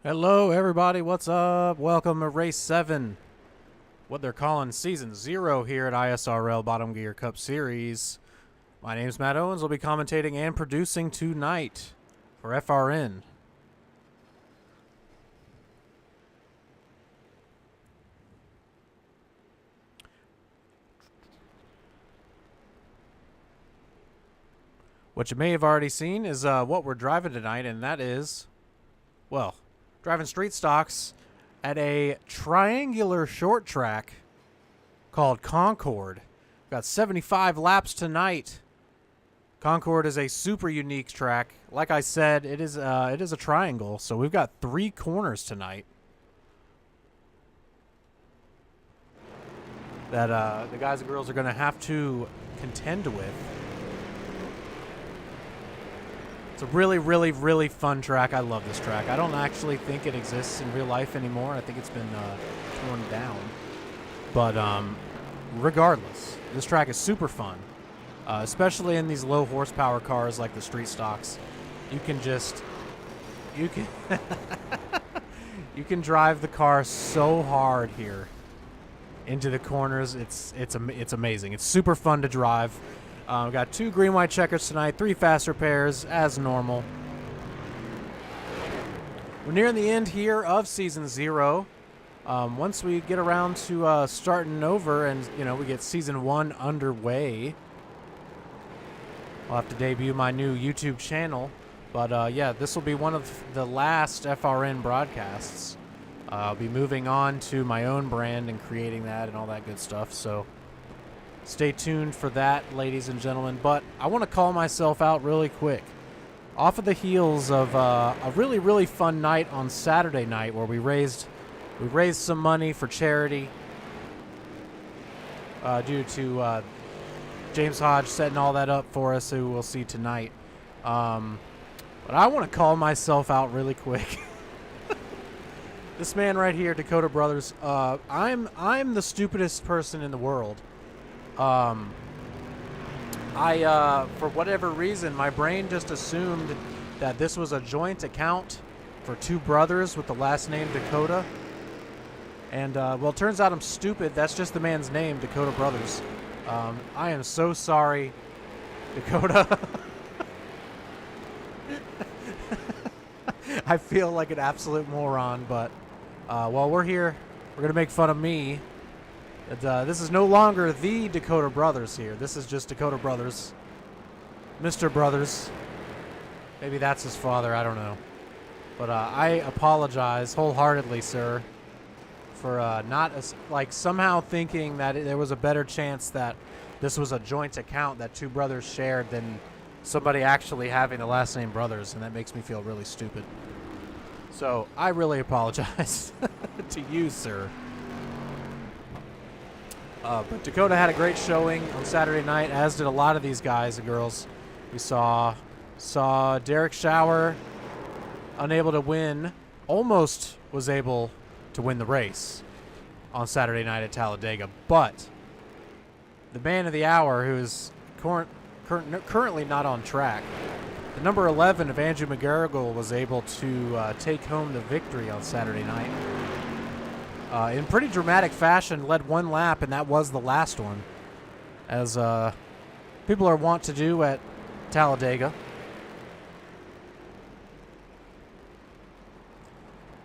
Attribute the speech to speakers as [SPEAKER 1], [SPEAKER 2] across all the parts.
[SPEAKER 1] Hello, everybody. What's up? Welcome to Race 7. What they're calling Season 0 here at iSRl Bottom Gear Cup Series. My name's Matt Owens. I'll be commentating and producing tonight for FRN. What you may have already seen is what we're driving tonight, and that is, well, driving street stocks at a triangular short track called Concord. Got 75 laps tonight. Concord is a super unique track. Like I said, it is a triangle, so we've got 3 corners tonight that the guys and girls are going to have to contend with. It's a really, really, really fun track. I love this track. I don't actually think it exists in real life anymore. I think it's been torn down. But regardless, this track is super fun, especially in these low horsepower cars like the street stocks. You can you can drive the car so hard here into the corners. It's amazing. It's super fun to drive. We've got 2 green-white checkers tonight, 3 faster pairs, as normal. We're nearing the end here of Season 0. Once we get around to starting over and, we get Season 1 underway, I'll have to debut my new YouTube channel. But, yeah, this will be one of the last FRN broadcasts. I'll be moving on to my own brand and creating that and all that good stuff, so stay tuned for that, ladies and gentlemen. But I want to call myself out really quick. Off of the heels of a really, really fun night on Saturday night where we raised some money for charity due to James Hodge setting all that up for us, who we'll see tonight. But I want to call myself out really quick. This man right here, Dakota Brothers, I'm the stupidest person in the world. For whatever reason, my brain just assumed that this was a joint account for 2 brothers with the last name Dakota. And, well, it turns out I'm stupid. That's just the man's name, Dakota Brothers. I am so sorry, Dakota. I feel like an absolute moron, but, while we're here, we're going to make fun of me. This is no longer the Dakota Brothers here. This is just Dakota Brothers. Mr. Brothers. Maybe that's his father. I don't know. But I apologize wholeheartedly, sir, for not somehow thinking that there was a better chance that this was a joint account that 2 brothers shared than somebody actually having the last name Brothers, and that makes me feel really stupid. So I really apologize to you, sir. But Dakota had a great showing on Saturday night, as did a lot of these guys and girls. We saw Derek Schauer unable to win, almost was able to win the race on Saturday night at Talladega. But the man of the hour, who is currently not on track, the number 11 of Andrew McGarrigle, was able to take home the victory on Saturday night. In pretty dramatic fashion, led 1 lap, and that was the last one, as people are wont to do at Talladega.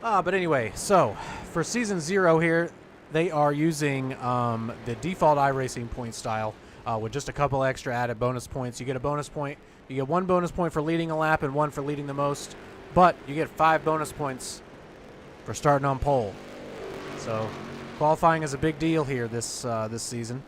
[SPEAKER 1] But anyway, so for Season 0 here, they are using the default iRacing point style with just a couple extra added bonus points. You get a bonus point. You get 1 bonus point for leading a lap and 1 for leading the most, but you get 5 bonus points for starting on pole. So qualifying is a big deal here this season.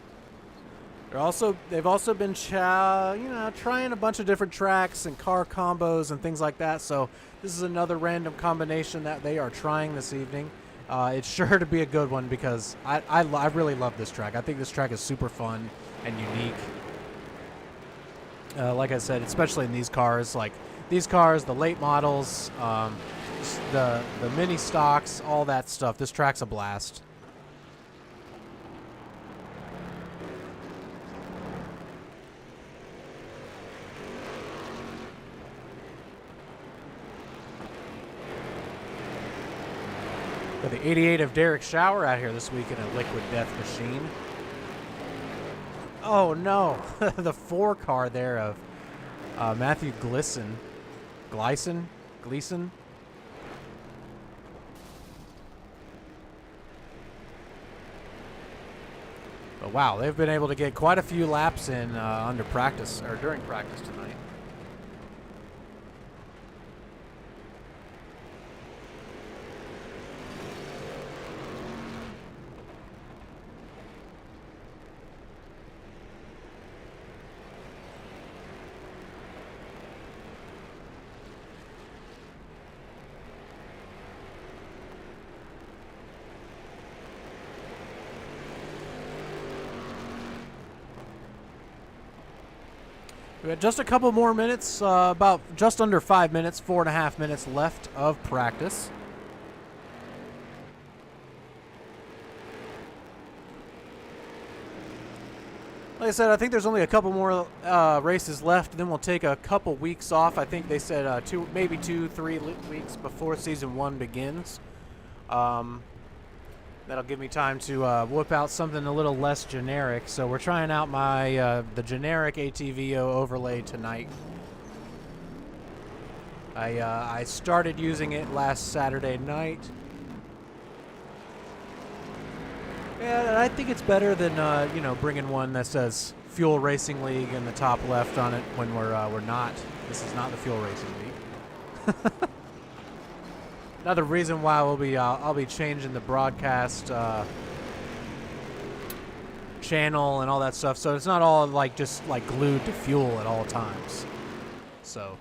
[SPEAKER 1] They've also been trying a bunch of different tracks and car combos and things like that. So this is another random combination that they are trying this evening. It's sure to be a good one because I really love this track. I think this track is super fun and unique. Like I said, especially in these cars, the late models, the mini stocks, all that stuff. This track's a blast. Got the 88 of Derek Shower out here this week in a Liquid Death Machine. Oh no, the 4 car there of Matthew Gleason. But wow, they've been able to get quite a few laps in under practice or during practice tonight. We got just a couple more minutes, about just under 5 minutes, 4.5 minutes left of practice. Like I said, I think there's only a couple more races left. Then we'll take a couple weeks off. I think they said maybe 2-3 weeks before season 1 begins. That'll give me time to whip out something a little less generic. So we're trying out my the generic ATVO overlay tonight. I started using it last Saturday night. Yeah, and I think it's better than bringing one that says Fuel Racing League in the top left on it when we're not. This is not the Fuel Racing League. Another reason why I'll be changing the broadcast channel and all that stuff, so it's not all just glued to fuel at all times. So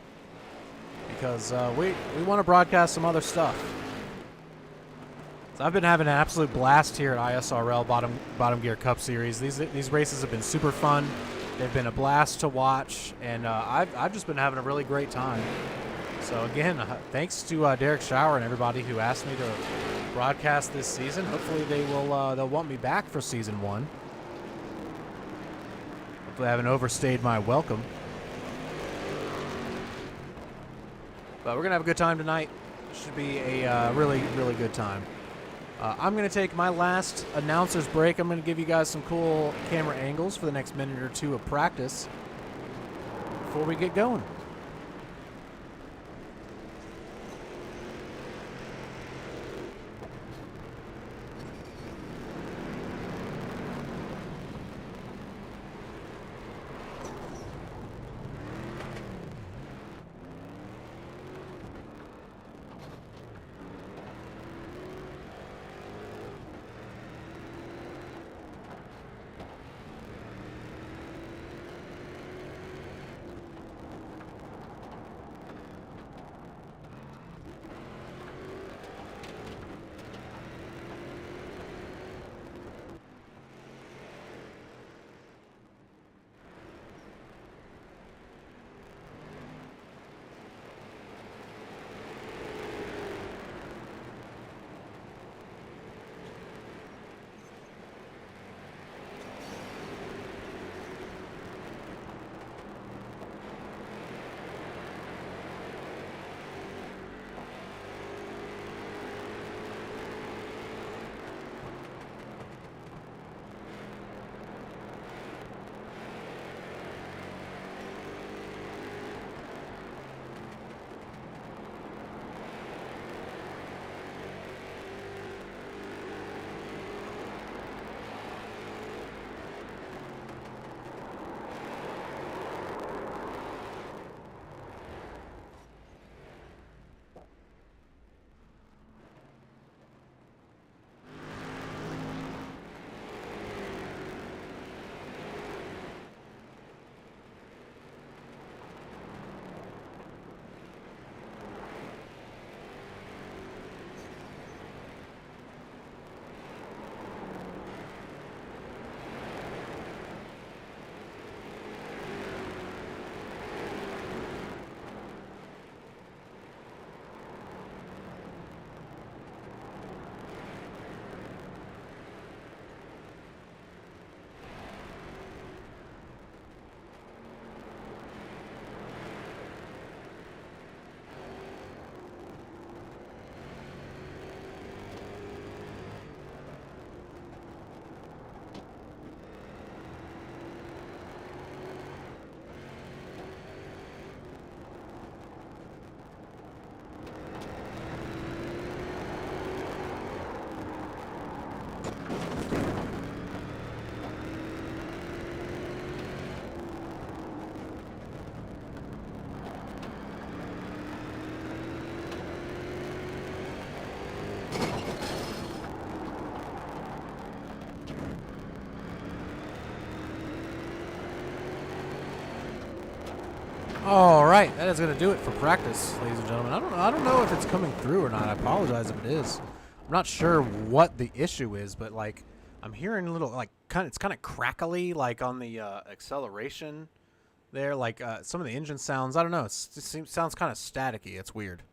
[SPEAKER 1] because we want to broadcast some other stuff. So I've been having an absolute blast here at iSRl Bottom Gear Cup Series. These races have been super fun. They've been a blast to watch, and I've just been having a really great time. So again, thanks to Derek Shower and everybody who asked me to broadcast this season. Hopefully they'll want me back for season 1. Hopefully I haven't overstayed my welcome. But we're gonna have a good time tonight. Should be a really, really good time. I'm going to take my last announcer's break. I'm going to give you guys some cool camera angles for the next minute or two of practice before we get going. All right, that is going to do it for practice, ladies and gentlemen. I don't know if it's coming through or not. I apologize if it is. I'm not sure what the issue is, but like I'm hearing a little like it's kind of crackly, like on the acceleration there, like some of the engine sounds. I don't know. It sounds kind of staticky. It's weird.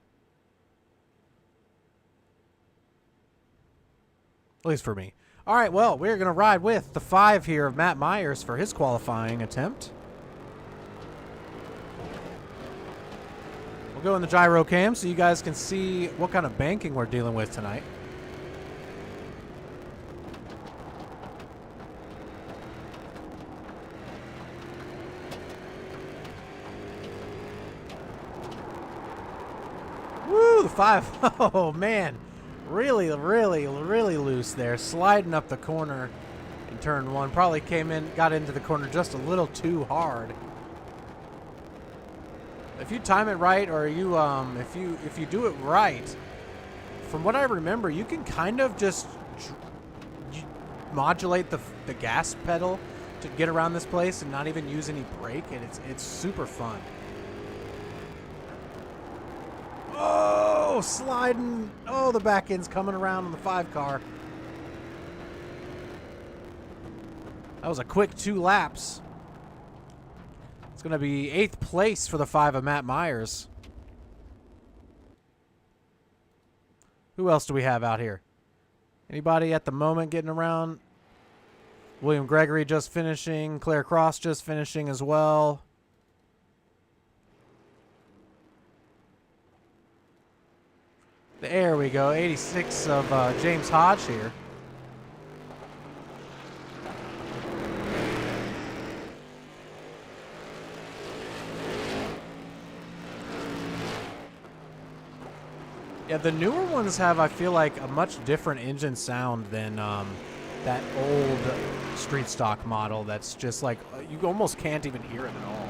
[SPEAKER 1] At least for me. All right, well, we're going to ride with the 5 here of Matt Myers for his qualifying attempt. We'll go in the gyro cam so you guys can see what kind of banking we're dealing with tonight. Woo, the 5. Oh, man. Really loose there. Sliding up the corner in turn 1. Probably got into the corner just a little too hard. If you time it right, or you if you do it right, from what I remember, you can kind of just modulate the gas pedal to get around this place and not even use any brake, and it's super fun. Oh, sliding. Oh, the back end's coming around on the 5 car. That was a quick 2 laps. It's going to be 8th place for the 5 of Matt Myers. Who else do we have out here? Anybody at the moment getting around? William Gregory just finishing. Claire Cross just finishing as well. There we go. 86 of James Hodge here. Yeah, the newer ones have, I feel like, a much different engine sound than that old street stock model that's just like, you almost can't even hear it at all.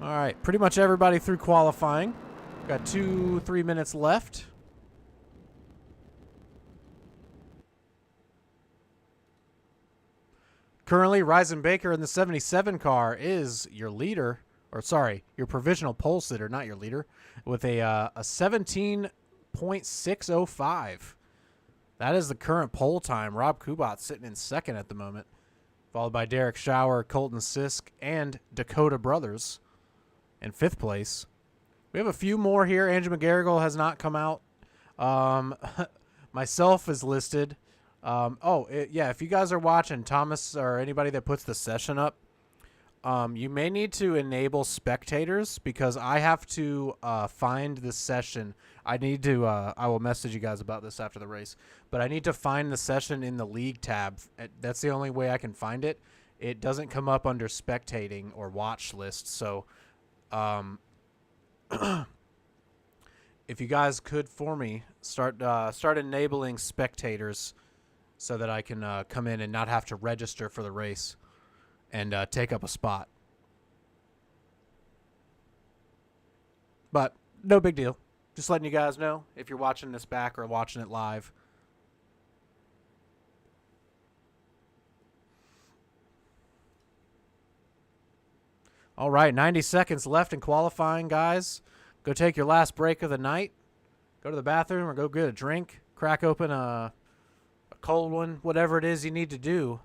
[SPEAKER 1] All right, pretty much everybody through qualifying. Got 2-3 minutes left. Currently, Ryzen Baker in the 77 car is your leader, or sorry, your provisional pole sitter, not your leader, with a 17.605. That is the current pole time. Rob Kubat sitting in second at the moment, followed by Derek Schauer, Colton Sisk, and Dakota Brothers in 5th place. We have a few more here. Andrew McGarrigle has not come out. Myself is listed. Yeah, if you guys are watching, Thomas or anybody that puts the session up, you may need to enable spectators because I have to find the session. I will message you guys about this after the race, but I need to find the session in the league tab. That's the only way I can find it. It doesn't come up under spectating or watch list, so if you guys could, for me, start enabling spectators so that I can come in and not have to register for the race and take up a spot. But no big deal. Just letting you guys know if you're watching this back or watching it live. All right, 90 seconds left in qualifying, guys. Go take your last break of the night. Go to the bathroom or go get a drink. Crack open a cold one, whatever it is you need to do.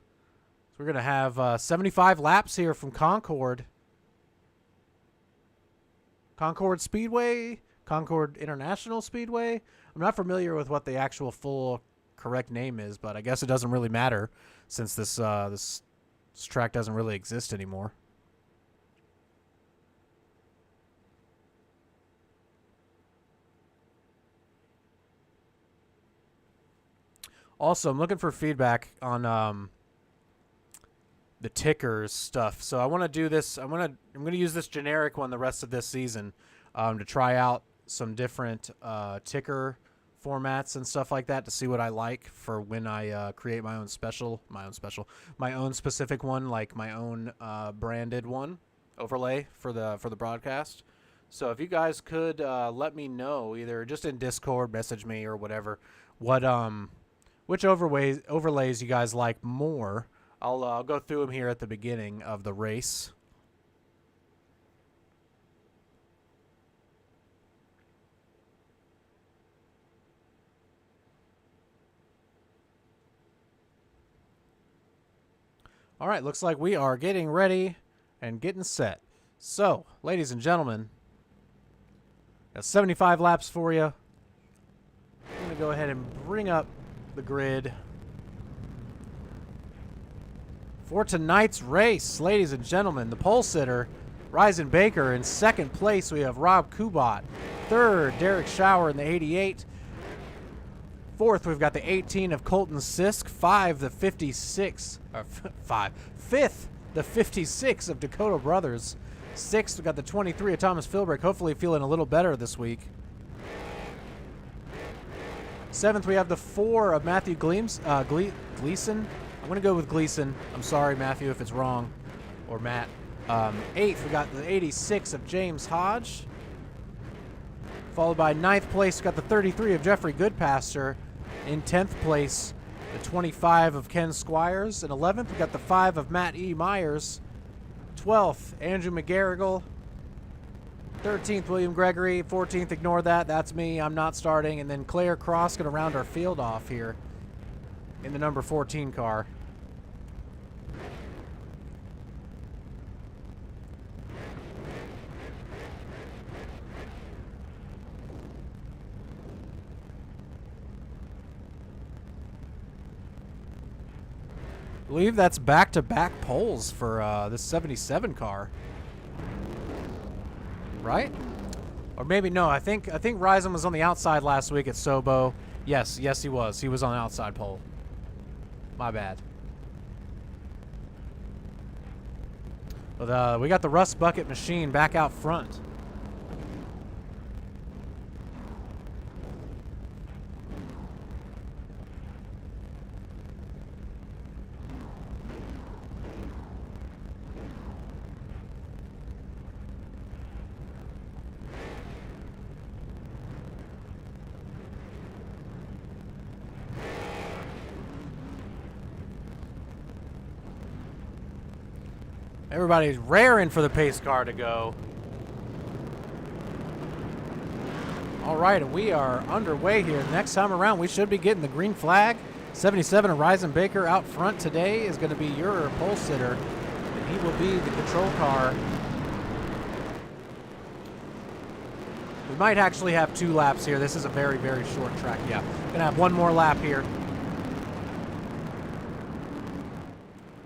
[SPEAKER 1] So we're going to have 75 laps here from Concord. Concord Speedway, Concord International Speedway. I'm not familiar with what the actual full correct name is, but I guess it doesn't really matter since this track doesn't really exist anymore. Also, I'm looking for feedback on the tickers stuff. So I want to do this. I'm going to use this generic one the rest of this season to try out some different ticker formats and stuff like that to see what I like for when I create my own specific one, like my own branded one overlay for the broadcast. So if you guys could let me know, either just in Discord, message me or whatever, what which overlays you guys like more. I'll go through them here at the beginning of the race. All right, looks like we are getting ready and getting set. So, ladies and gentlemen, got 75 laps for you. I'm going to go ahead and bring up the grid for tonight's race. Ladies and gentlemen, the pole sitter, Ryzen Baker. In second place, we have Rob Kubat. Third, Derek Schauer in the 88. Fourth, we've got the 18 of Colton Sisk. Fifth, the 56 of Dakota Brothers. Sixth, we've got the 23 of Thomas Philbrick. Hopefully feeling a little better this week. Seventh, we have the 4 of Matthew Gleason. I'm going to go with Gleason. I'm sorry, Matthew, if it's wrong. Or Matt. Eighth, we got the 86 of James Hodge. Followed by ninth place, we got the 33 of Jeffrey Goodpaster. In 10th place, the 25 of Ken Squires. In 11th, we got the 5 of Matt E. Myers. 12th, Andrew McGarrigle. 13th, William Gregory. 14th, ignore that. That's me. I'm not starting. And then Claire Cross going to round our field off here in the number 14 car. I believe that's back-to-back poles for this 77 car, right? Or maybe no. I think Ryzen was on the outside last week at Sobo. Yes, he was. He was on the outside pole. My bad. But we got the Rust Bucket Machine back out front. Everybody's raring for the pace car to go. All right, we are underway here. Next time around, we should be getting the green flag. 77 of Ryzen Baker out front today is going to be your pole sitter, and he will be the control car. We might actually have 2 laps here. This is a very, very short track. Yeah, going to have 1 more lap here.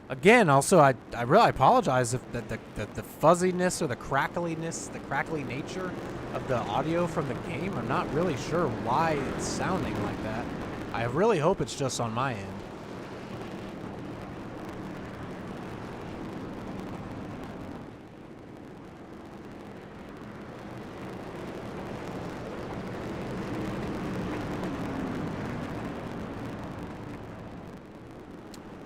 [SPEAKER 1] Again, also, I really apologize if the fuzziness or the crackly nature of the audio from the game. I'm not really sure why it's sounding like that. I really hope it's just on my end.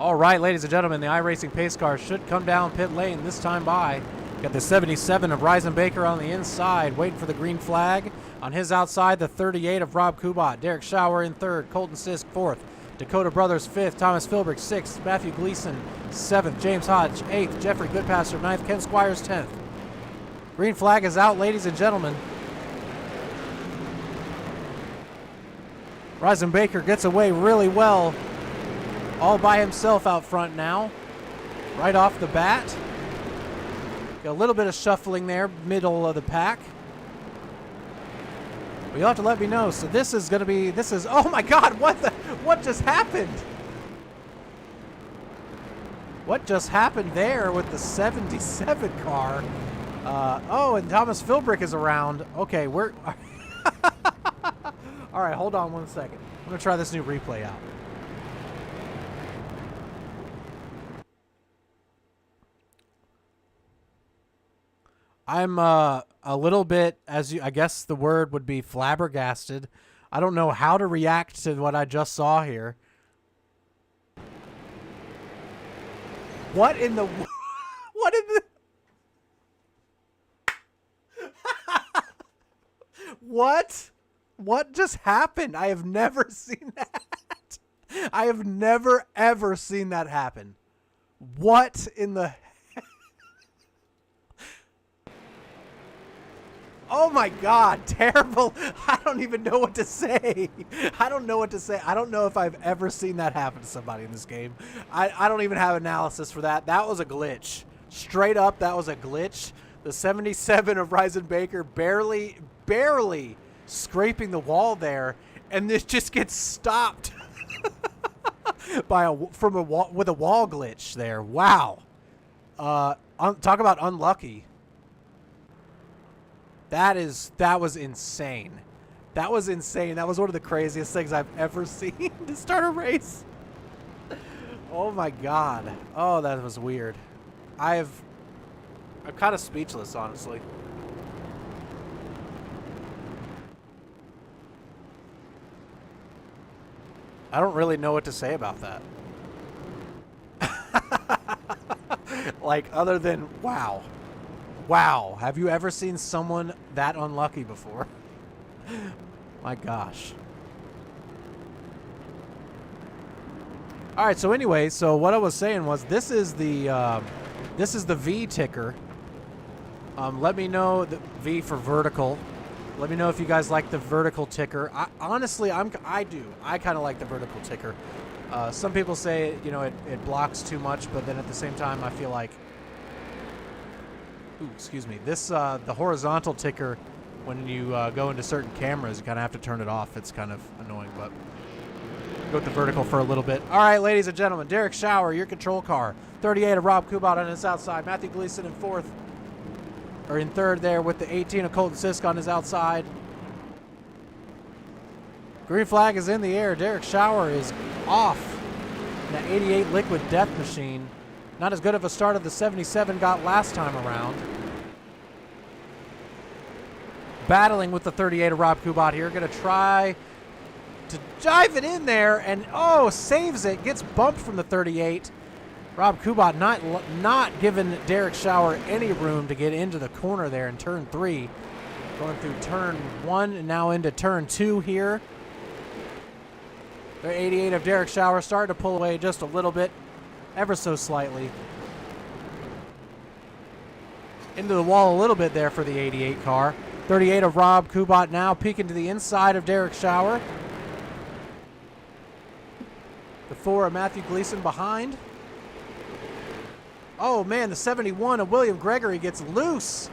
[SPEAKER 1] All right, ladies and gentlemen, the iRacing pace car should come down pit lane this time by. Got the 77 of Ryzen Baker on the inside, waiting for the green flag. On his outside, the 38 of Rob Kubat. Derek Schauer in third, Colton Sisk fourth, Dakota Brothers fifth, Thomas Philbrick sixth, Matthew Gleason seventh, James Hodge eighth, Jeffrey Goodpaster ninth, Ken Squires 10th. Green flag is out, ladies and gentlemen. Ryzen Baker gets away really well. All by himself out front now, right off the bat. Got a little bit of shuffling there, middle of the pack. But you'll have to let me know. So this is, oh my God, what just happened? What just happened there with the 77 car? Oh, and Thomas Philbrick is around. Okay, we're, all right, hold on 1 second. I'm gonna try this new replay out. I'm a little bit, I guess the word would be flabbergasted. I don't know how to react to what I just saw here. What in the what just happened? I have never seen that. I have never, ever seen that happen. What in the... Oh my God, terrible. I don't even know what to say. I don't know what to say. I don't know if I've ever seen that happen to somebody in this game. I don't even have analysis for that. That was a glitch. Straight up, that was a glitch. The 77 of Ryzen Baker barely scraping the wall there, and this just gets stopped by with a wall glitch there. Wow. Talk about unlucky. That was insane. That was insane. That was one of the craziest things I've ever seen to start a race. Oh my God. Oh, that was weird. I'm kind of speechless, honestly. I don't really know what to say about that. Like, other than, wow. Wow. Have you ever seen someone that unlucky before? My gosh. All right, so anyway, so what I was saying was this is the V ticker. Let me know the V for vertical. Let me know if you guys like the vertical ticker. Honestly, I do. I kind of like the vertical ticker. Some people say, you know, it blocks too much, but then at the same time, I feel like, ooh, excuse me, this the horizontal ticker, when you go into certain cameras, you kind of have to turn it off. It's kind of annoying, but go with the vertical for a little bit. All right, ladies and gentlemen, Derek Schauer, your control car. 38 of Rob Kubat on his outside. Matthew Gleason in fourth, or in third there with the 18 of Colton Sisk on his outside. Green flag is in the air. Derek Schauer is off in that 88 Liquid Death Machine. Not as good of a start as the 77 got last time around. Battling with the 38 of Rob Kubat here. Going to try to dive it in there, and oh, saves it. Gets bumped from the 38. Rob Kubat not giving Derek Schauer any room to get into the corner there in turn 3. Going through turn 1 and now into turn 2 here. The 88 of Derek Schauer starting to pull away just a little bit, ever so slightly. Into the wall a little bit there for the 88 car. 38 of Rob Kubat now peeking to the inside of Derek Schauer. The 4 of Matthew Gleason behind. Oh man, the 71 of William Gregory gets loose.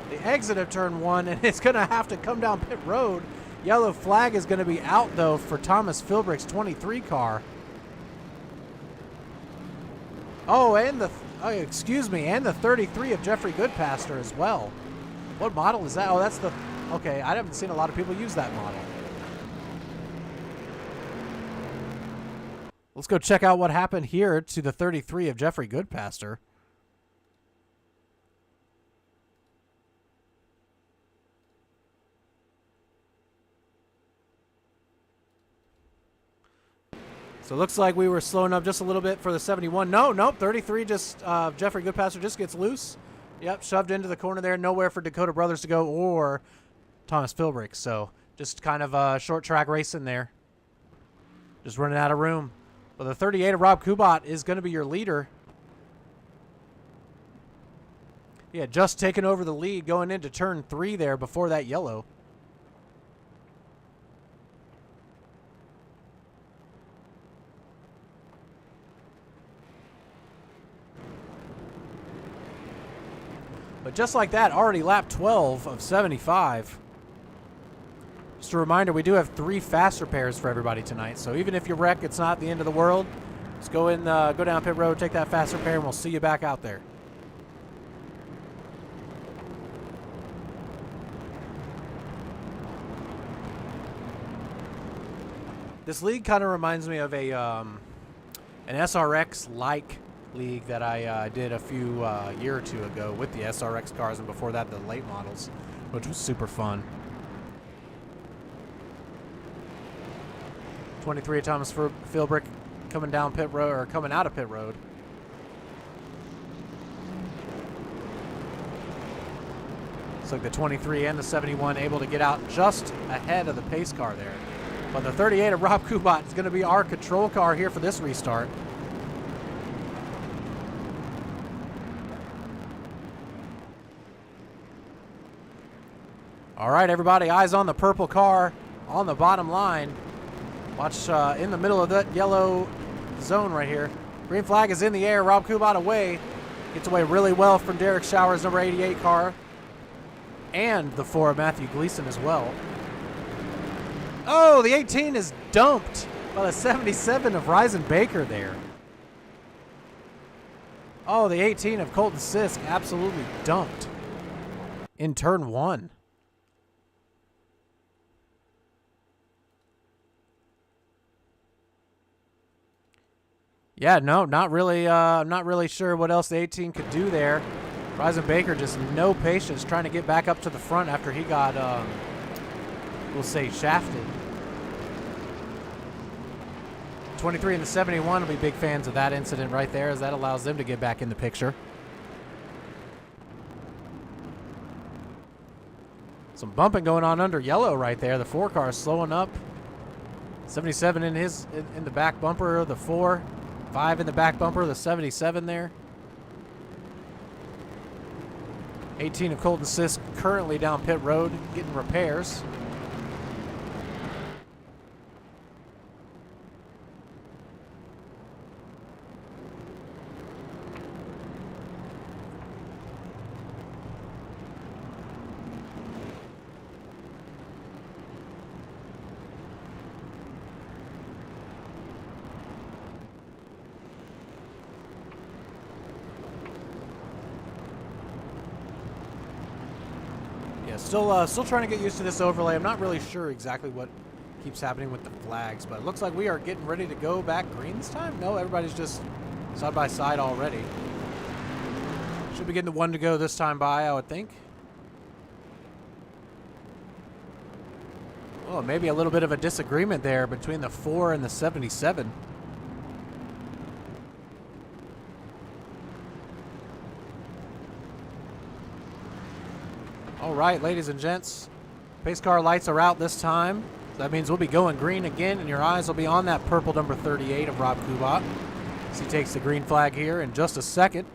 [SPEAKER 1] The exit of turn 1, and it's going to have to come down pit road. Yellow flag is going to be out, though, for Thomas Philbrick's 23 car. Oh, and the, excuse me, and the 33 of Jeffrey Goodpaster as well. What model is that? Oh, that's the, okay, I haven't seen a lot of people use that model. Let's go check out what happened here to the 33 of Jeffrey Goodpaster. So it looks like we were slowing up just a little bit for the 71. Nope, 33 just, Jeffrey Goodpaster just gets loose. Yep, shoved into the corner there. Nowhere for Dakota Brothers to go or Thomas Philbrick. So just kind of a short track racing there. Just running out of room. But the 38 of Rob Kubat is going to be your leader. Yeah, just taking over the lead going into turn 3 there before that yellow. But just like that, already lap 12 of 75. Just a reminder, we do have 3 fast repairs for everybody tonight. So even if you wreck, it's not the end of the world. Just go in, go down pit road, take that fast repair, and we'll see you back out there. This league kind of reminds me of a an SRX-like league that I did a few year or two ago with the SRX cars, and before that the late models, which was super fun. 23 of Thomas Philbrick coming down pit road, or coming out of pit road. Looks like the 23 and the 71 able to get out just ahead of the pace car there. But the 38 of Rob Kubat is going to be our control car here for this restart. All right, everybody, eyes on the purple car on the bottom line. Watch in the middle of that yellow zone right here. Green flag is in the air. Rob Kubat away. Gets away really well from Derek Shower's number 88 car. And the 4 of Matthew Gleason as well. Oh, the 18 is dumped by the 77 of Ryzen Baker there. Oh, the 18 of Colton Sisk absolutely dumped in turn 1. Yeah, no, not really. I'm not really sure what else the 18 could do there. Ryzen Baker just no patience, trying to get back up to the front after he got, we'll say, shafted. 23 and the 71 will be big fans of that incident right there, as that allows them to get back in the picture. Some bumping going on under yellow right there. The 4 car is slowing up. 77 in the back bumper of the 4. 5 in the back bumper of the 77 there. 18 of Colton Sisk currently down pit road getting repairs. Still trying to get used to this overlay. I'm not really sure exactly what keeps happening with the flags, but it looks like we are getting ready to go back green this time. No, everybody's just side by side already. Should be getting the 1 to go this time by, I would think. Oh, maybe a little bit of a disagreement there between the 4 and the 77. All right, ladies and gents, pace car lights are out this time. So that means we'll be going green again, and your eyes will be on that purple number 38 of Rob Kubat as he takes the green flag here in just a second.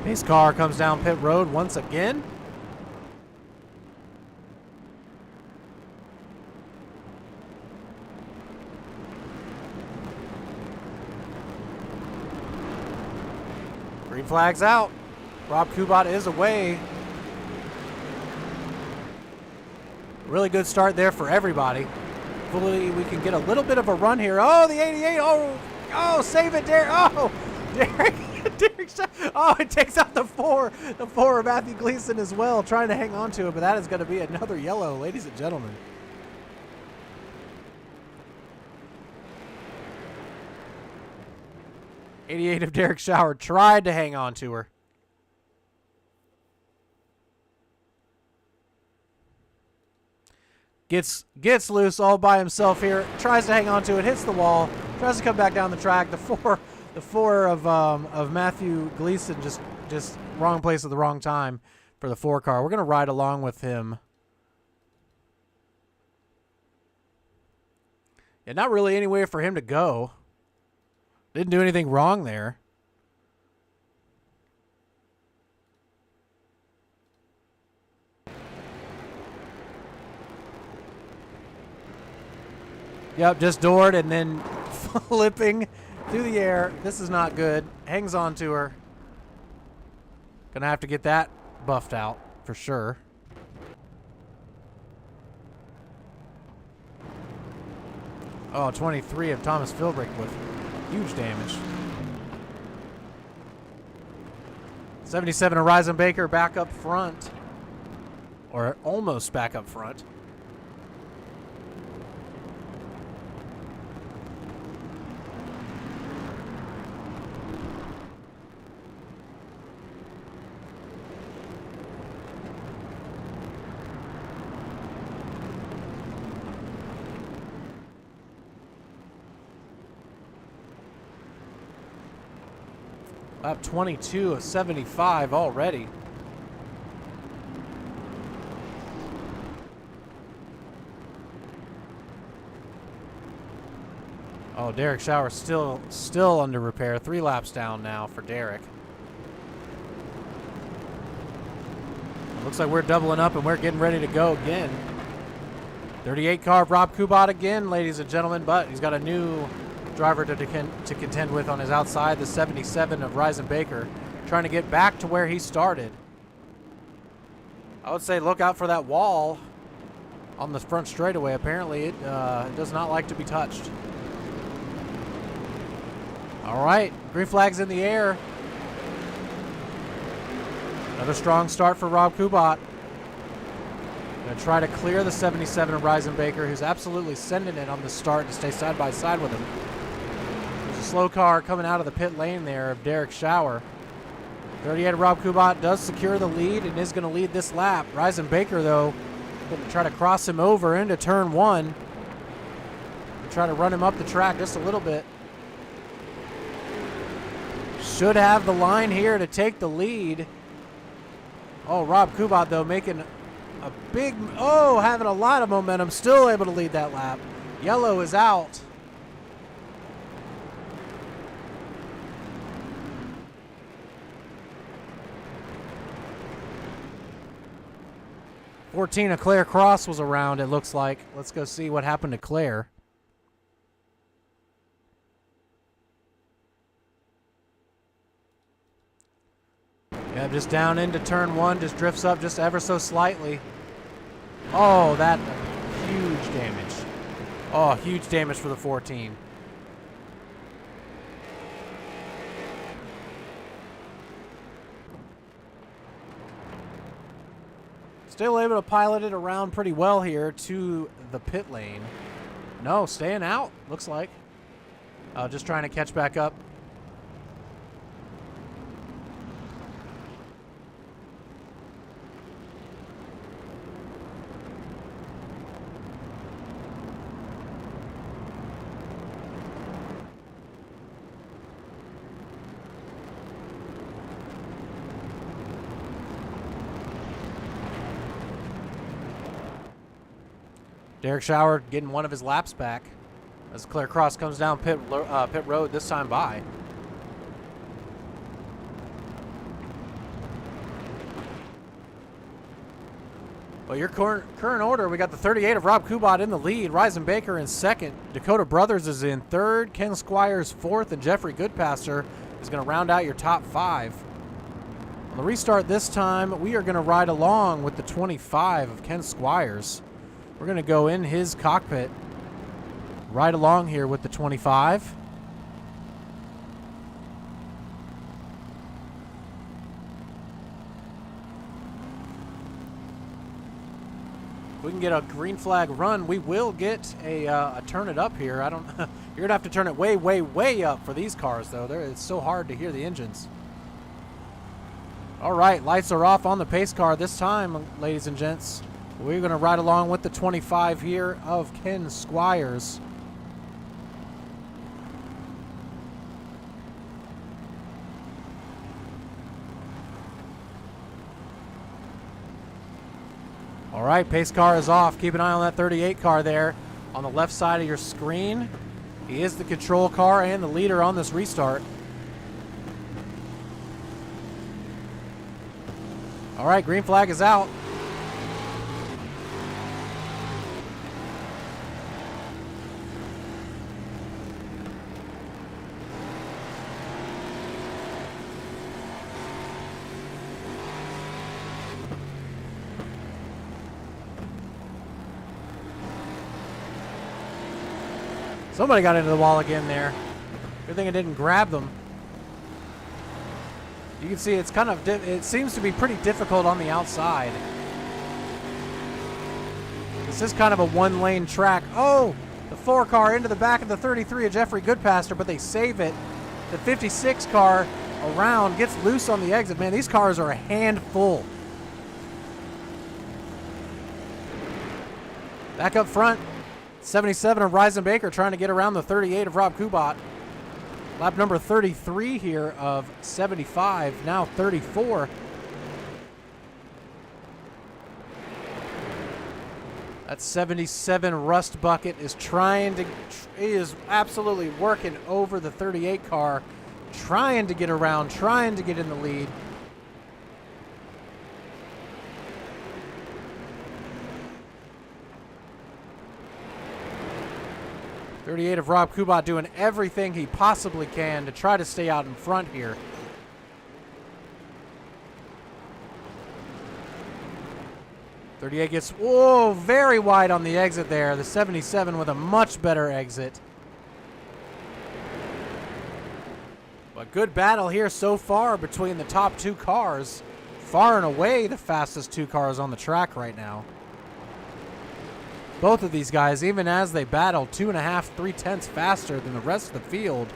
[SPEAKER 1] Pace car comes down pit road once again. Green flag's out. Rob Kubat is away. Really good start there for everybody. Hopefully we can get a little bit of a run here. Oh, the 88. Oh, save it, Derek. Oh, Derek. Oh, it takes out the 4. The 4 of Matthew Gleason as well, trying to hang on to it, but that is going to be another yellow, ladies and gentlemen. '88 of Derek Shower tried to hang on to her. Gets loose all by himself here. Tries to hang on to it. Hits the wall. Tries to come back down the track. The four of Matthew Gleason just wrong place at the wrong time for the 4 car. We're gonna ride along with him. Yeah, not really anywhere for him to go. Didn't do anything wrong there. Yep, just doored and then flipping through the air. This is not good. Hangs on to her. Gonna have to get that buffed out for sure. Oh, 23 of Thomas Philbrick with huge damage. 77 of Ryzen Baker back up front. Or almost back up front. Lap 22 of 75 already. Oh, Derek Shower still under repair. 3 laps down now for Derek. Looks like we're doubling up and we're getting ready to go again. 38 car of Rob Kubat again, ladies and gentlemen, but he's got a new driver to contend with on his outside, the 77 of Ryzen Baker, trying to get back to where he started. I would say look out for that wall on the front straightaway. Apparently it does not like to be touched. All right, green flag's in the air. Another strong start for Rob Kubat. Gonna try to clear the 77 of Ryzen Baker, who's absolutely sending it on the start to stay side by side with him. There's a slow car coming out of the pit lane there of Derek Shower. 38 of Rob Kubat does secure the lead and is gonna lead this lap. Ryzen Baker, though, gonna try to cross him over into turn 1. Try to run him up the track just a little bit. Should have the line here to take the lead. Oh, Rob Kubat, though, making a big, having a lot of momentum, still able to lead that lap. Yellow is out. of Claire Cross was around, it looks like. Let's go see what happened to Claire. Yeah, just down into turn 1, just drifts up just ever so slightly. Oh, that huge damage. Oh, huge damage for the 14. Still able to pilot it around pretty well here to the pit lane. No, staying out, looks like. Just trying to catch back up. Derek Shower getting one of his laps back as Claire Cross comes down pit road, this time by. Well, your current order, we got the 38 of Rob Kubat in the lead, Ryzen Baker in second, Dakota Brothers is in third, Ken Squires fourth, and Jeffrey Goodpaster is going to round out your top 5. On the restart this time, we are going to ride along with the 25 of Ken Squires. We're going to go in his cockpit, right along here with the 25. If we can get a green flag run, we will get a turn it up here. I don't. You're going to have to turn it way, way, way up for these cars, though. It's so hard to hear the engines. All right, lights are off on the pace car this time, ladies and gents. We're going to ride along with the 25 here of Ken Squires. All right, pace car is off. Keep an eye on that 38 car there on the left side of your screen. He is the control car and the leader on this restart. All right, green flag is out. Somebody got into the wall again there. Good thing it didn't grab them. You can see it's kind of, it seems to be pretty difficult on the outside. This is kind of a one-lane track. Oh, the 4 car into the back of the 33 of Jeffrey Goodpaster, but they save it. The 56 car around gets loose on the exit. Man, these cars are a handful. Back up front. 77 of Ryzen Baker trying to get around the 38 of Rob Kubat. Lap number 33 here of 75, now 34. That 77 Rust Bucket is he is absolutely working over the 38 car, trying to get around, trying to get in the lead. .38 of Rob Kubat doing everything he possibly can to try to stay out in front here. .38 gets, whoa, very wide on the exit there. The 77 with a much better exit. But good battle here so far between the top two cars. Far and away the fastest two cars on the track right now. Both of these guys, even as they battle, 2.5, 3/10 faster than the rest of the field.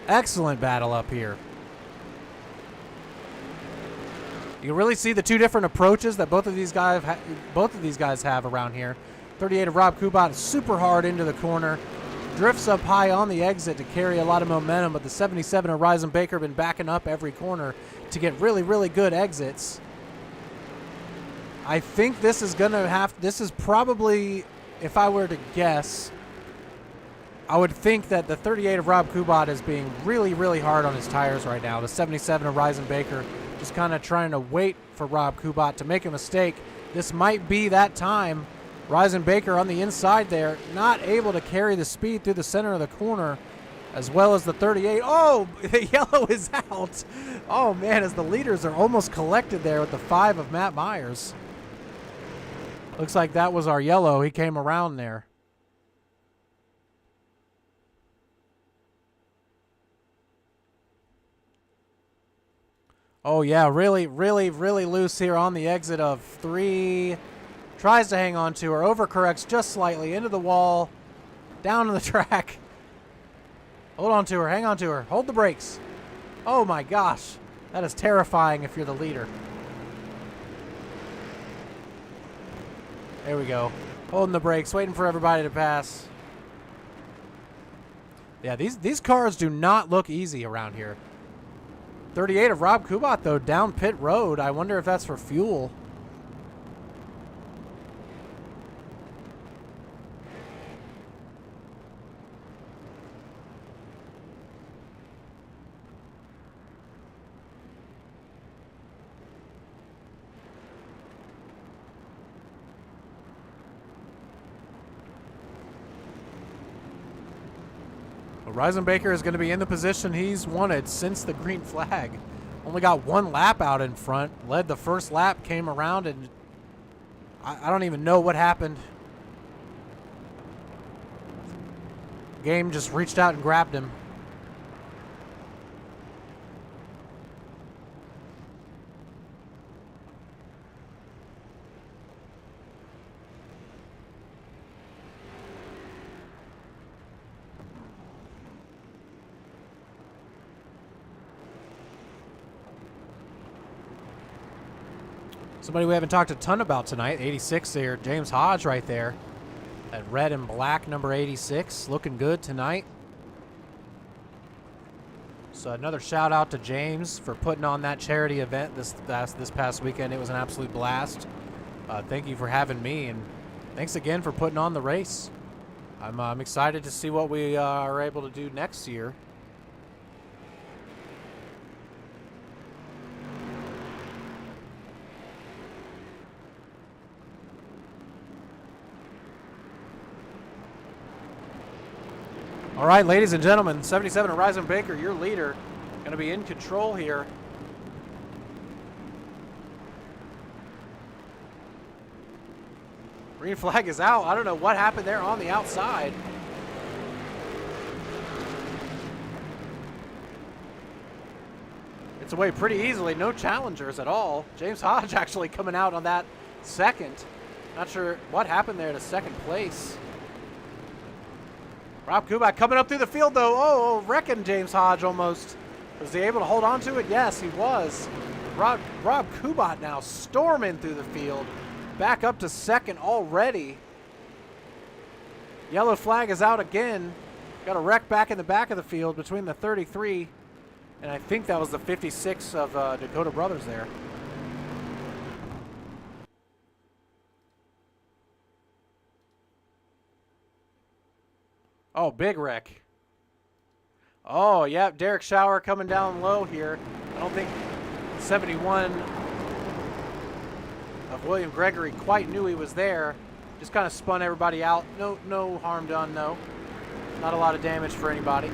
[SPEAKER 1] Excellent battle up here. You can really see the two different approaches that both of these guys have around here. .38 of Rob Kubat is super hard into the corner. Drifts up high on the exit to carry a lot of momentum, but the 77 of Ryzen Baker been backing up every corner to get really, really good exits. I think this is probably, if I were to guess, I would think that the 38 of Rob Kubat is being really, really hard on his tires right now. The 77 of Ryzen Baker just kind of trying to wait for Rob Kubat to make a mistake. This might be that time. Ryzen Baker on the inside there, not able to carry the speed through the center of the corner, as well as the 38. Oh, the yellow is out. Oh, man, as the leaders are almost collected there with the 5 of Matt Myers. Looks like that was our yellow. He came around there. Oh, yeah, really, really, really loose here on the exit of 3. Tries to hang on to her, overcorrects just slightly into the wall, down on the track. Hold on to her, hang on to her, hold the brakes. Oh my gosh, that is terrifying if you're the leader. There we go, holding the brakes, waiting for everybody to pass. Yeah, these cars do not look easy around here. 38 of Rob Kubat though, down pit road. I wonder if that's for fuel. Ryzen Baker is going to be in the position he's wanted since the green flag. Only got one lap out in front. Led the first lap, came around, and I don't even know what happened. Game just reached out and grabbed him. Somebody we haven't talked a ton about tonight, 86 there, James Hodge right there. That red and black number 86, looking good tonight. So another shout out to James for putting on that charity event this past weekend. It was an absolute blast. Thank you for having me, and thanks again for putting on the race. I'm excited to see what we are able to do next year. All right, ladies and gentlemen, 77 of Ryzen Baker, your leader, going to be in control here. Green flag is out. I don't know what happened there on the outside. It's away pretty easily. No challengers at all. James Hodge actually coming out on that second. Not sure what happened there to second place. Rob Kubat coming up through the field, though. Oh, wrecking James Hodge almost. Was he able to hold on to it? Yes, he was. Rob Kubat now storming through the field. Back up to second already. Yellow flag is out again. Got a wreck back in the back of the field between the 33 and I think that was the 56 of Dakota Brothers there. Oh, big wreck. Oh, yeah, Derek Shower coming down low here. I don't think 71 of William Gregory quite knew he was there. Just kind of spun everybody out. No harm done, no. Not a lot of damage for anybody.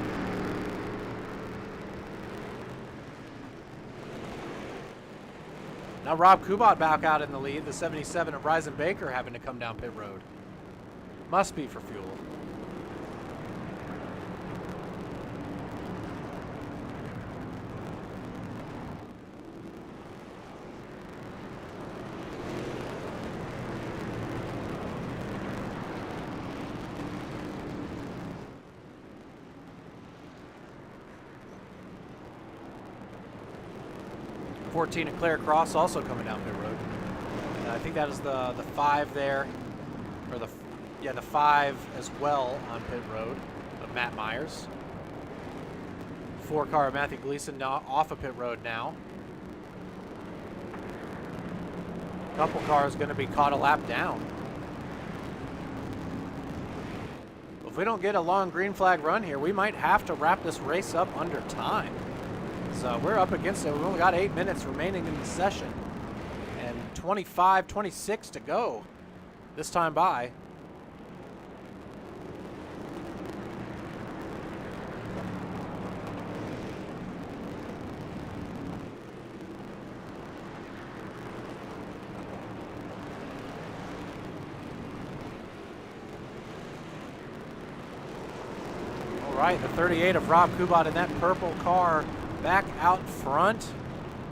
[SPEAKER 1] Now Rob Kubat back out in the lead. The 77 of Ryzen Baker having to come down pit road. Must be for fuel. And Claire Cross also coming down pit road. I think that is the 5 there, or the 5 as well on pit road of Matt Myers. 4 car of Matthew Gleason now off of pit road now. A couple cars going to be caught a lap down. If we don't get a long green flag run here, we might have to wrap this race up under time. So we're up against it. We've only got 8 minutes remaining in the session. And 25, 26 to go this time by. All right, the 38 of Rob Kubat in that purple car. Back out front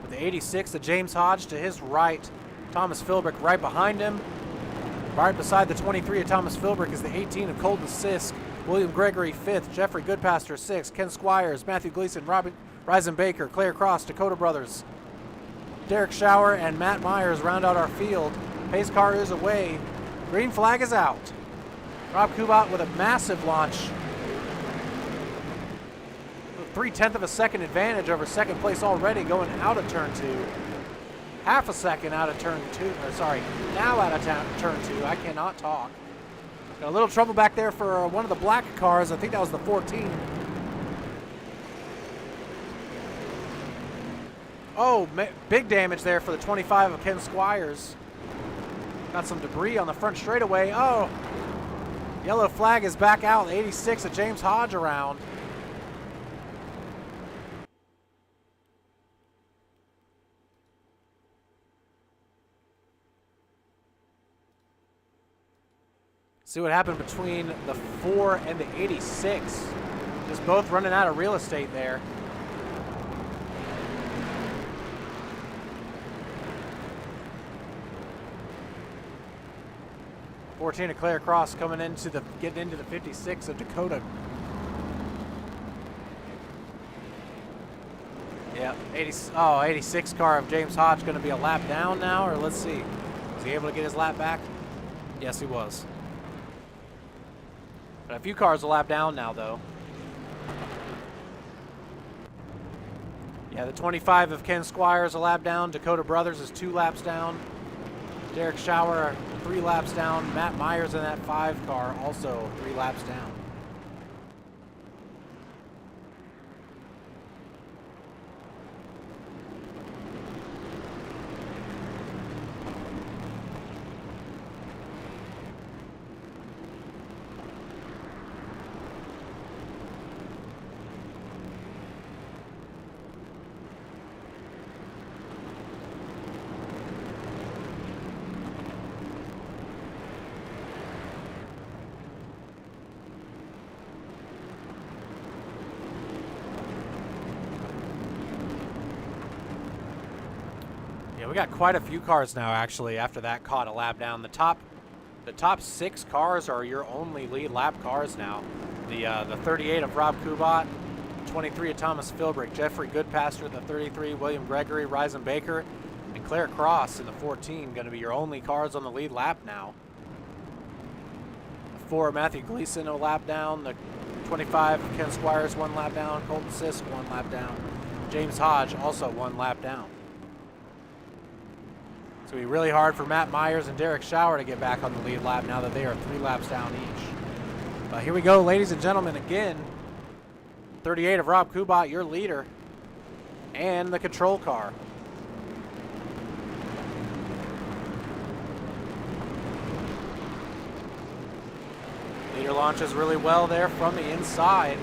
[SPEAKER 1] with the 86 of James Hodge to his right. Thomas Philbrick right behind him. Right beside the 23 of Thomas Philbrick is the 18 of Colton Sisk. William Gregory 5th. Jeffrey Goodpaster 6th. Ken Squires, Matthew Gleason, Ryzen Baker, Claire Cross, Dakota Brothers. Derek Shower and Matt Myers round out our field. Pace car is away. Green flag is out. Rob Kubat with a massive launch. 0.3 of a second advantage over second place already going out of turn 2. Half a second out of turn 2, or sorry, now out of turn 2. I cannot talk. Got a little trouble back there for one of the black cars. I think that was the 14. Oh, big damage there for the 25 of Ken Squires. Got some debris on the front straightaway. Oh, yellow flag is back out. 86 of James Hodge around. See what happened between the 4 and the 86. Just both running out of real estate there. '14 of Claire Cross coming into getting into the 56 of Dakota. Yeah, 86 car of James Hodge going to be a lap down now, or let's see. Was he able to get his lap back? Yes, he was. But a few cars a lap down now, though. Yeah, the 25 of Ken Squires a lap down. Dakota Brothers is 2 laps down. Derek Shower 3 laps down. Matt Myers in that 5 car also 3 laps down. We got quite a few cars now, actually, after that caught a lap down. The top 6 cars are your only lead lap cars now. The 38 of Rob Kubat, 23 of Thomas Philbrick, Jeffrey Goodpaster, the 33, William Gregory, Ryzen Baker, and Claire Cross in the 14, going to be your only cars on the lead lap now. The 4 Matthew Gleason a lap down, the 25, Ken Squires 1 lap down. Colton Sisk 1 lap down. James Hodge also 1 lap down. It's going to be really hard for Matt Myers and Derek Schauer to get back on the lead lap now that they are 3 laps down each. But here we go, ladies and gentlemen, again. 38 of Rob Kubat, your leader, and the control car. Leader launches really well there from the inside.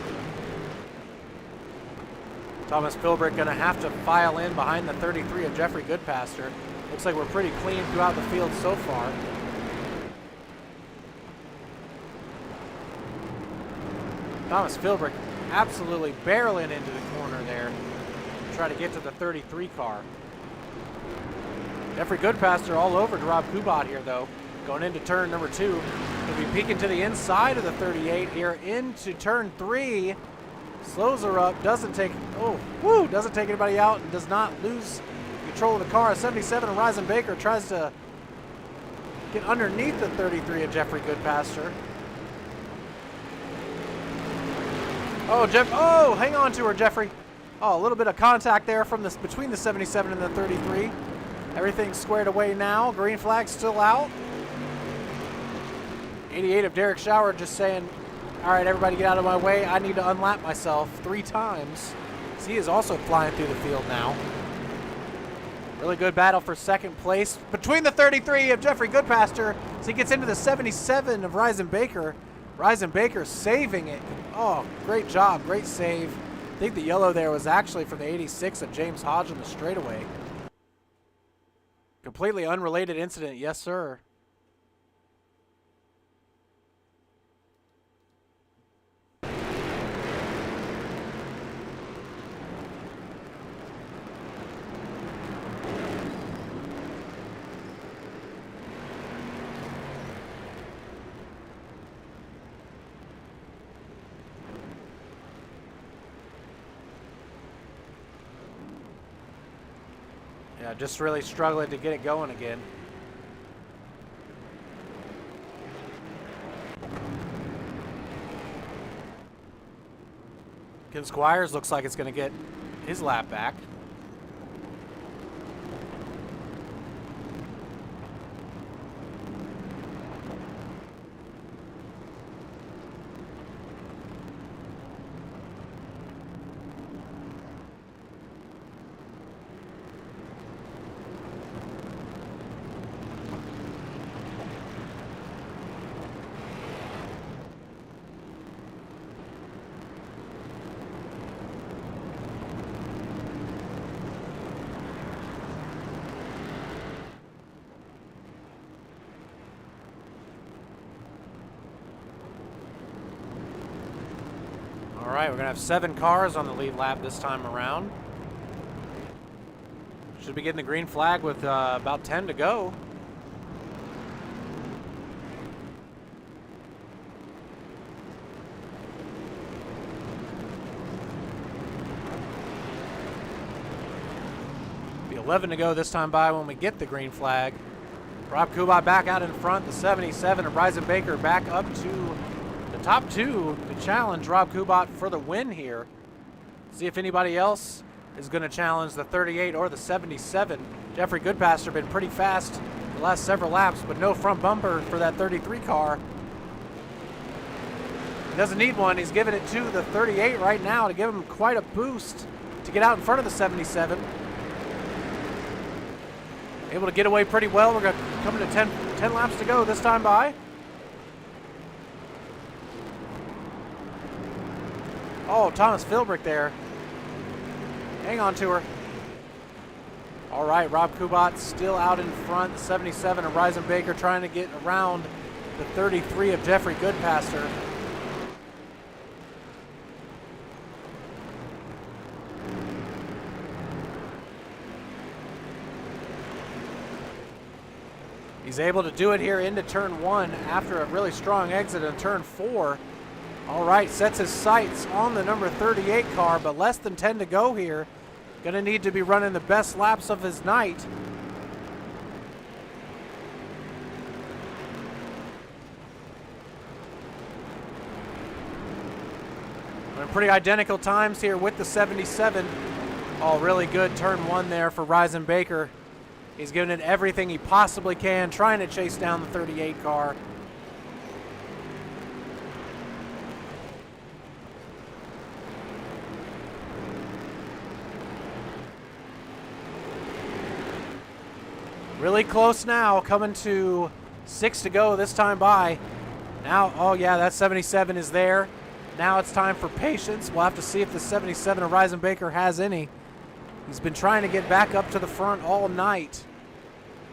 [SPEAKER 1] Thomas Philbrick going to have to file in behind the 33 of Jeffrey Goodpaster. Looks like we're pretty clean throughout the field so far. Thomas Philbrick absolutely barreling into the corner there to try to get to the 33 car. Jeffrey Goodpaster all over to Rob Kubat here, though. Going into turn number 2. He'll be peeking to the inside of the 38 here into turn 3. Slows her up, doesn't take anybody out, and does not lose control of the car. 77 of Ryzen Baker tries to get underneath the 33 of Jeffrey Goodpaster. Oh, hang on to her, Jeffrey. Oh, a little bit of contact there from this between the 77 and the 33. Everything's squared away now. Green flag still out. 88 of Derek Schauer just saying, all right, everybody get out of my way. I need to unlap myself 3 times. So he is also flying through the field now. Really good battle for second place between the 33 of Jeffrey Goodpaster as he gets into the 77 of Ryzen Baker. Ryzen Baker saving it. Oh, great job, great save. I think the yellow there was actually from the 86 of James Hodge on the straightaway. Completely unrelated incident, yes sir. Yeah, just really struggling to get it going again. Ken Squires looks like it's going to get his lap back. All right, we're going to have 7 cars on the lead lap this time around. Should be getting the green flag with about 10 to go. Be 11 to go this time by when we get the green flag. Rob Kubat back out in front. The 77 of Ryzen Baker back up to the top 2 to challenge Rob Kubat for the win here. See if anybody else is going to challenge the 38 or the 77. Jeffrey Goodpaster been pretty fast the last several laps, but no front bumper for that 33 car. He doesn't need one. He's giving it to the 38 right now to give him quite a boost to get out in front of the 77. Able to get away pretty well. We're going to come to 10 laps to go this time by. Oh, Thomas Philbrick there. Hang on to her. All right, Rob Kubat still out in front. The 77 of Ryzen Baker trying to get around the 33 of Jeffrey Goodpaster. He's able to do it here into turn 1 after a really strong exit in turn 4. All right, sets his sights on the number 38 car, but less than 10 to go here. Gonna need to be running the best laps of his night. Pretty identical times here with the 77. All really good turn one there for Ryzen Baker. He's giving it everything he possibly can, trying to chase down the 38 car. Really close now, coming to 6 to go this time by. Now, oh yeah, that 77 is there. Now it's time for patience. We'll have to see if the 77 of Ryzen Baker has any. He's been trying to get back up to the front all night.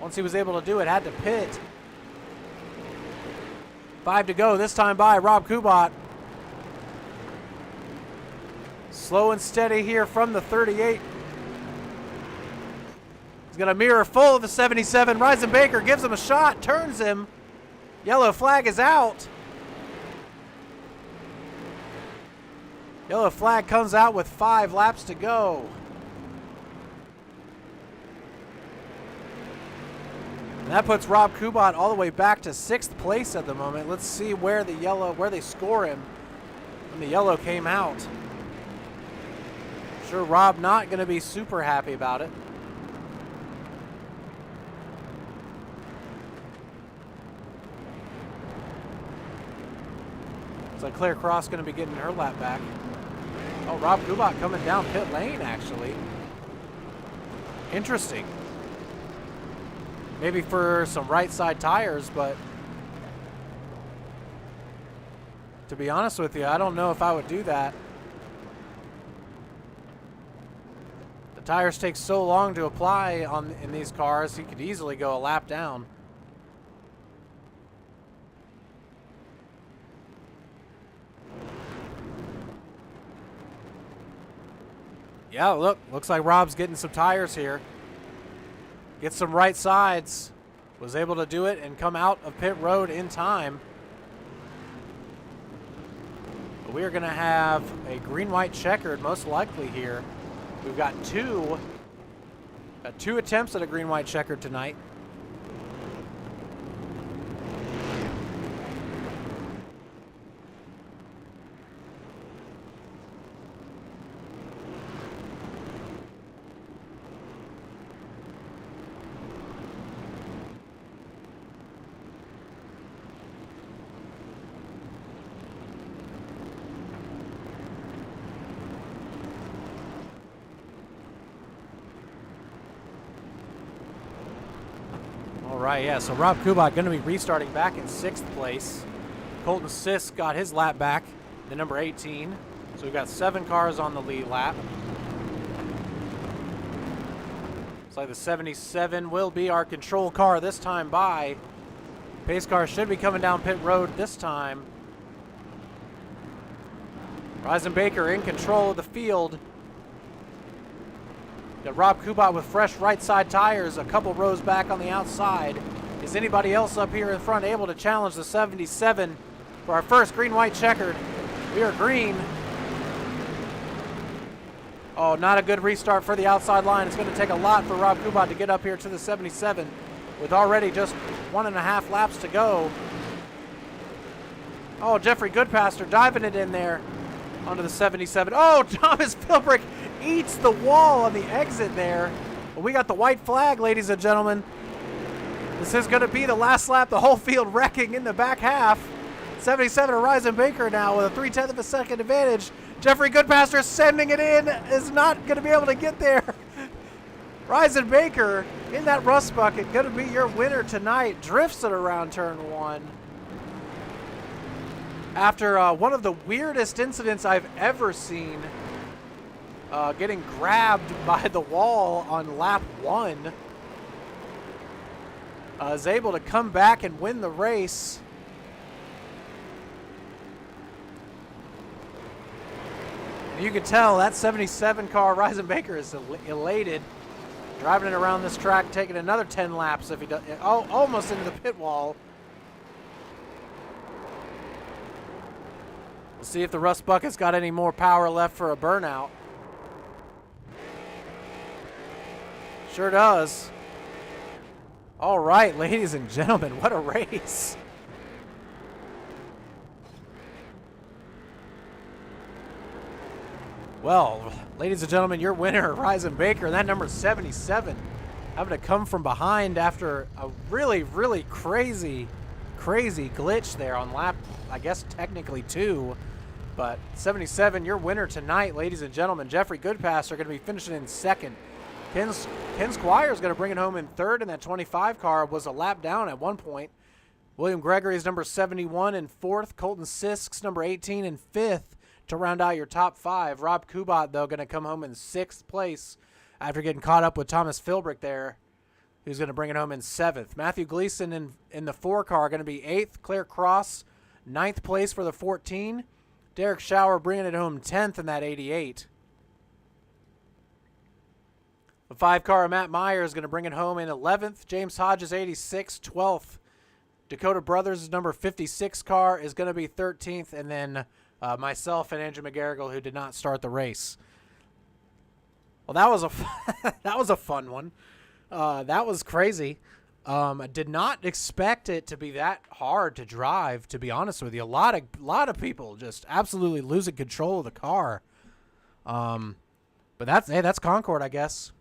[SPEAKER 1] Once he was able to do it, had to pit. 5 to go this time by Rob Kubat. Slow and steady here from the 38. He's got a mirror full of the 77. Ryzen Baker gives him a shot, turns him. Yellow flag is out. Yellow flag comes out with 5 laps to go. And that puts Rob Kubat all the way back to 6th place at the moment. Let's see where they score him when the yellow came out. Sure, Rob not going to be super happy about it. So Claire Cross going to be getting her lap back. Oh, Rob Kubat coming down pit lane, actually. Interesting. Maybe for some right side tires, but to be honest with you, I don't know if I would do that. The tires take so long to apply in these cars, he could easily go a lap down. Yeah, looks like Rob's getting some tires here. Gets some right sides. Was able to do it and come out of pit road in time. But we are going to have a green-white checkered most likely here. We've got two attempts at a green-white checkered tonight. Right, yeah, so Rob Kubat going to be restarting back in 6th place. Colton Sisk got his lap back, the number 18. So we've got 7 cars on the lead lap. Looks like the 77 will be our control car this time by. Pace car should be coming down pit road this time. Ryzen Baker in control of the field. Got Rob Kubat with fresh right side tires, a couple rows back on the outside. Is anybody else up here in front able to challenge the 77 for our first green-white checkered? We are green. Oh, not a good restart for the outside line. It's going to take a lot for Rob Kubat to get up here to the 77 with already just 1.5 laps to go. Oh, Jeffrey Goodpaster diving it in there onto the 77. Oh, Thomas Philbrick eats the wall on the exit there. But we got the white flag, ladies and gentlemen. This is going to be the last lap. The whole field wrecking in the back half. 77 of Ryzen Baker now with a 0.3 of a second advantage. Jeffrey Goodpaster sending it in, is not going to be able to get there. Ryzen Baker in that rust bucket, going to be your winner tonight. Drifts it around turn 1. After one of the weirdest incidents I've ever seen, getting grabbed by the wall on lap 1, is able to come back and win the race. You can tell that 77 car, Ryzen Baker, is elated. Driving it around this track, taking another 10 laps if he does. Oh, almost into the pit wall. We'll see if the rust bucket's got any more power left for a burnout. Sure does. All right, ladies and gentlemen, what a race. Well, ladies and gentlemen, your winner, Ryzen Baker, that number 77, having to come from behind after a really, really crazy glitch there on lap, I guess technically 2. But 77, your winner tonight, ladies and gentlemen. Jeffrey Goodpass are going to be finishing in second. Ken Squire is going to bring it home in third, and that 25 car was a lap down at one point. William Gregory is number 71 in fourth. Colton Sisk's number 18 in fifth to round out your top 5. Rob Kubat, though, going to come home in sixth place after getting caught up with Thomas Philbrick there, who's going to bring it home in seventh. Matthew Gleason in the 4 car going to be eighth. Claire Cross, ninth place for the 14. Derek Schauer bringing it home 10th in that 88. The 5 car, Matt Meyer, is going to bring it home in 11th. James Hodges, 86, 12th. Dakota Brothers' number 56 car is going to be 13th. And then myself and Andrew McGarrigle, who did not start the race. Well, that was that was a fun one. That was crazy. I did not expect it to be that hard to drive, to be honest with you. A lot of people just absolutely losing control of the car. But that's Concord, I guess.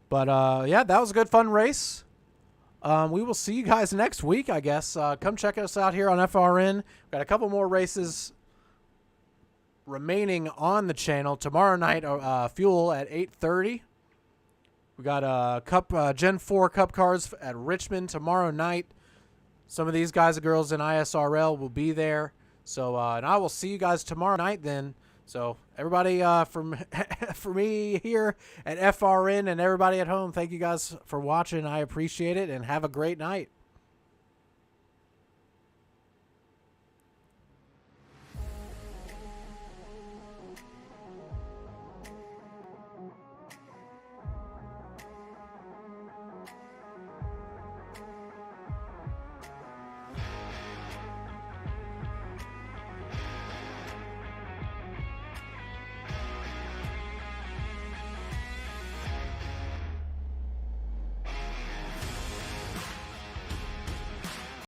[SPEAKER 1] But yeah, that was a good fun race. We will see you guys next week, I guess. Come check us out here on FRN. We've got a couple more races remaining on the channel. Tomorrow night, Fuel at 8:30. We got Gen 4 Cup cars at Richmond tomorrow night. Some of these guys and girls in iSRl will be there. So, and I will see you guys tomorrow night then. So, everybody for me here at FRN and everybody at home, thank you guys for watching. I appreciate it, and have a great night.